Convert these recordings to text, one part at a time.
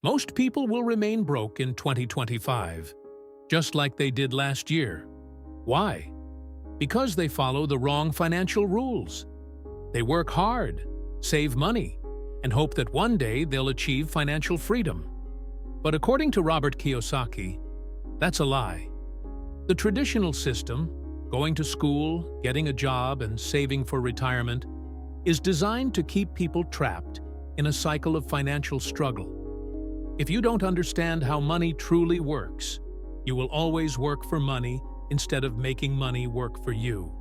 Most people will remain broke in 2025, just like they did last year. Why? Because they follow the wrong financial rules. They work hard, save money, and hope that one day they'll achieve financial freedom. But according to Robert Kiyosaki, that's a lie. The traditional system, going to school, getting a job, and saving for retirement, is designed to keep people trapped in a cycle of financial struggle. If you don't understand how money truly works, you will always work for money instead of making money work for you.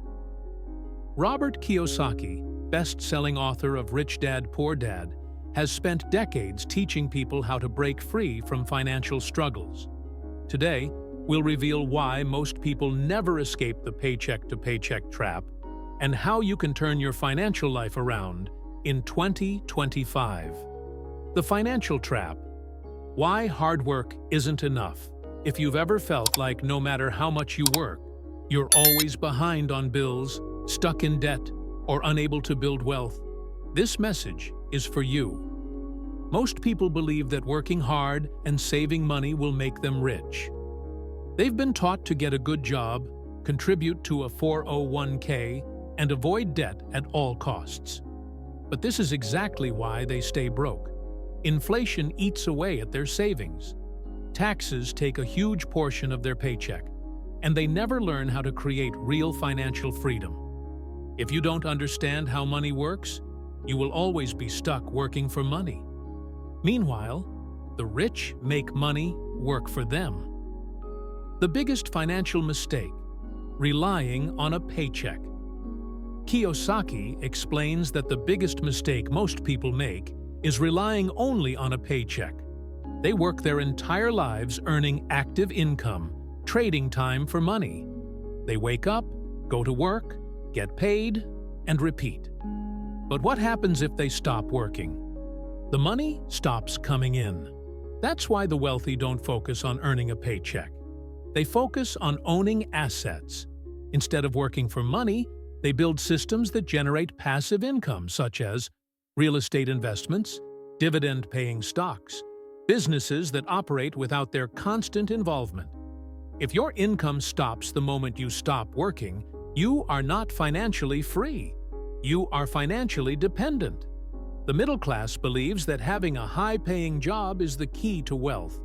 Robert Kiyosaki, best-selling author of Rich Dad, Poor Dad, has spent decades teaching people how to break free from financial struggles. Today, we'll reveal why most people never escape the paycheck-to-paycheck trap and how you can turn your financial life around in 2025. The financial trap. Why hard work isn't enough. If you've ever felt like no matter how much you work, you're always behind on bills, stuck in debt, or unable to build wealth, this message is for you. Most people believe that working hard and saving money will make them rich. They've been taught to get a good job, contribute to a 401k, and avoid debt at all costs. But this is exactly why they stay broke. Inflation eats away at their savings. Taxes take a huge portion of their paycheck, and they never learn how to create real financial freedom. If you don't understand how money works, you will always be stuck working for money. Meanwhile, the rich make money work for them. The biggest financial mistake: relying on a paycheck. Kiyosaki explains that the biggest mistake most people make is relying only on a paycheck. They work their entire lives earning active income, trading time for money. They wake up, go to work, get paid, and repeat. But what happens if they stop working? The money stops coming in. That's why the wealthy don't focus on earning a paycheck. They focus on owning assets. Instead of working for money, they build systems that generate passive income, such as real estate investments, dividend-paying stocks, businesses that operate without their constant involvement. If your income stops the moment you stop working, you are not financially free. You are financially dependent. The middle class believes that having a high-paying job is the key to wealth.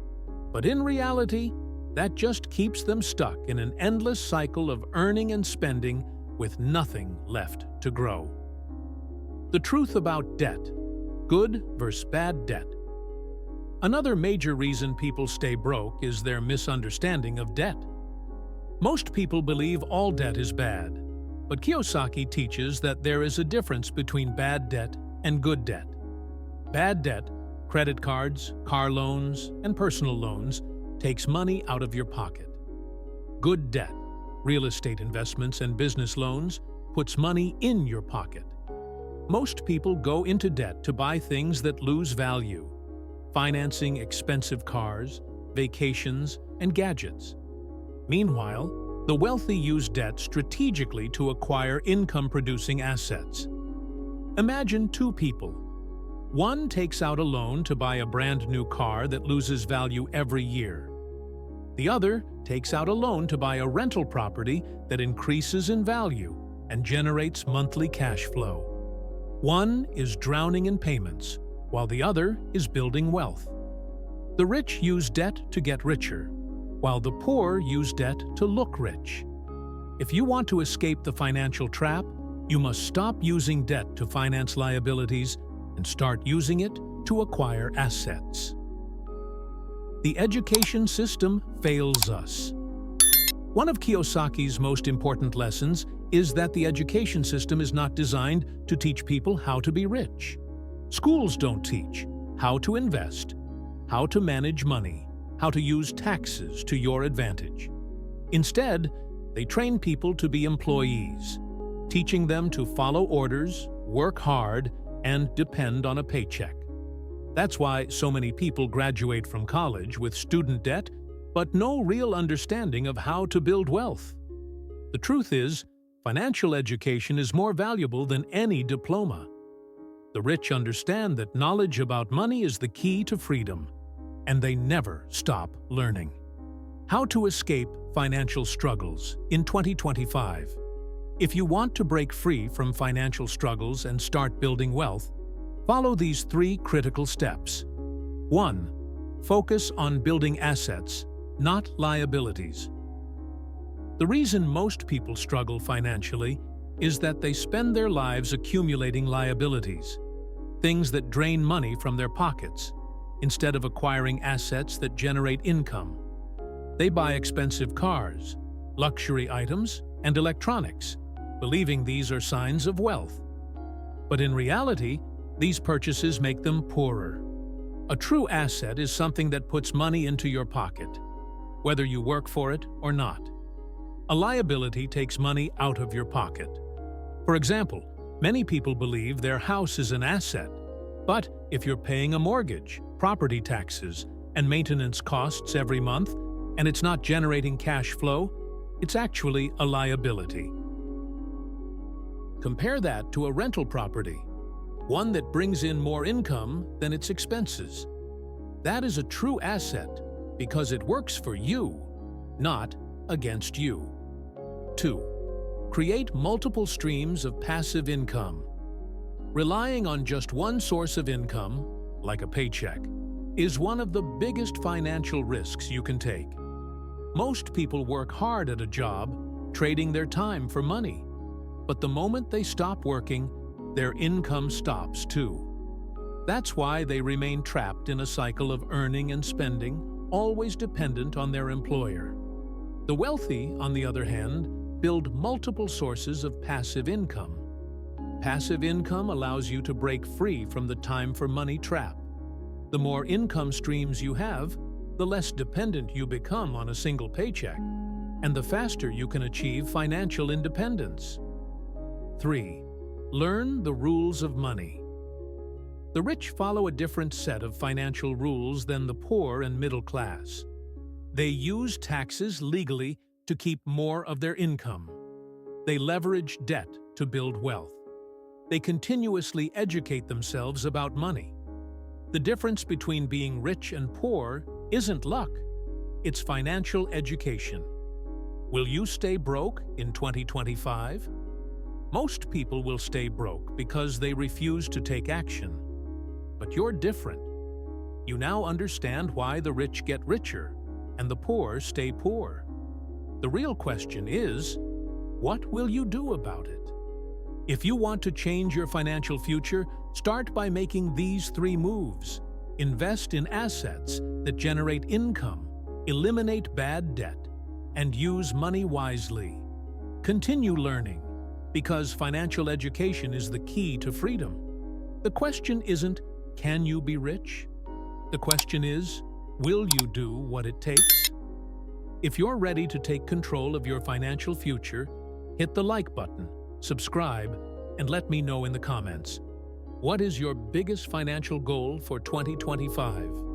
But in reality, that just keeps them stuck in an endless cycle of earning and spending with nothing left to grow. The truth about debt. Good versus bad debt. Another major reason people stay broke is their misunderstanding of debt. Most people believe all debt is bad, but Kiyosaki teaches that there is a difference between bad debt and good debt. Bad debt, credit cards, car loans, and personal loans, takes money out of your pocket. Good debt, real estate investments and business loans, puts money in your pocket. Most people go into debt to buy things that lose value, financing expensive cars, vacations, and gadgets. Meanwhile, the wealthy use debt strategically to acquire income-producing assets. Imagine two people. One takes out a loan to buy a brand-new car that loses value every year. The other takes out a loan to buy a rental property that increases in value and generates monthly cash flow. One is drowning in payments, while the other is building wealth. The rich use debt to get richer, while the poor use debt to look rich. If you want to escape the financial trap, you must stop using debt to finance liabilities and start using it to acquire assets. The education system fails us. One of Kiyosaki's most important lessons is that the education system is not designed to teach people how to be rich. Schools don't teach how to invest, how to manage money, how to use taxes to your advantage. Instead, they train people to be employees, teaching them to follow orders, work hard, and depend on a paycheck. That's why so many people graduate from college with student debt, but no real understanding of how to build wealth. The truth is, financial education is more valuable than any diploma. The rich understand that knowledge about money is the key to freedom. and they never stop learning. How to escape financial struggles in 2025. If you want to break free from financial struggles and start building wealth, follow these 3 critical steps. 1. Focus on building assets, not liabilities. The reason most people struggle financially is that they spend their lives accumulating liabilities, things that drain money from their pockets, instead of acquiring assets that generate income. They buy expensive cars, luxury items, and electronics, believing these are signs of wealth. But in reality, these purchases make them poorer. A true asset is something that puts money into your pocket, whether you work for it or not. A liability takes money out of your pocket. For example, many people believe their house is an asset, but if you're paying a mortgage, property taxes, and maintenance costs every month, and it's not generating cash flow, it's actually a liability. Compare that to a rental property, one that brings in more income than its expenses. That is a true asset because it works for you, not against you. 2. Create multiple streams of passive income. Relying on just one source of income, like a paycheck, is one of the biggest financial risks you can take. Most people work hard at a job, trading their time for money. But the moment they stop working, their income stops too. That's why they remain trapped in a cycle of earning and spending, always dependent on their employer. The wealthy, on the other hand, build multiple sources of passive income. Passive income allows you to break free from the time for money trap. The more income streams you have, the less dependent you become on a single paycheck, and the faster you can achieve financial independence. 3. Learn the rules of money. The rich follow a different set of financial rules than the poor and middle class. They use taxes legally to keep more of their income. They leverage debt to build wealth. They continuously educate themselves about money. The difference between being rich and poor isn't luck, it's financial education. Will you stay broke in 2025? Most people will stay broke because they refuse to take action. But you're different. You now understand why the rich get richer and the poor stay poor. The real question is, what will you do about it? If you want to change your financial future, start by making these 3 moves. Invest in assets that generate income, eliminate bad debt, and use money wisely. Continue learning, because financial education is the key to freedom. The question isn't, can you be rich? The question is, will you do what it takes? If you're ready to take control of your financial future, hit the like button, subscribe, and let me know in the comments. What is your biggest financial goal for 2025?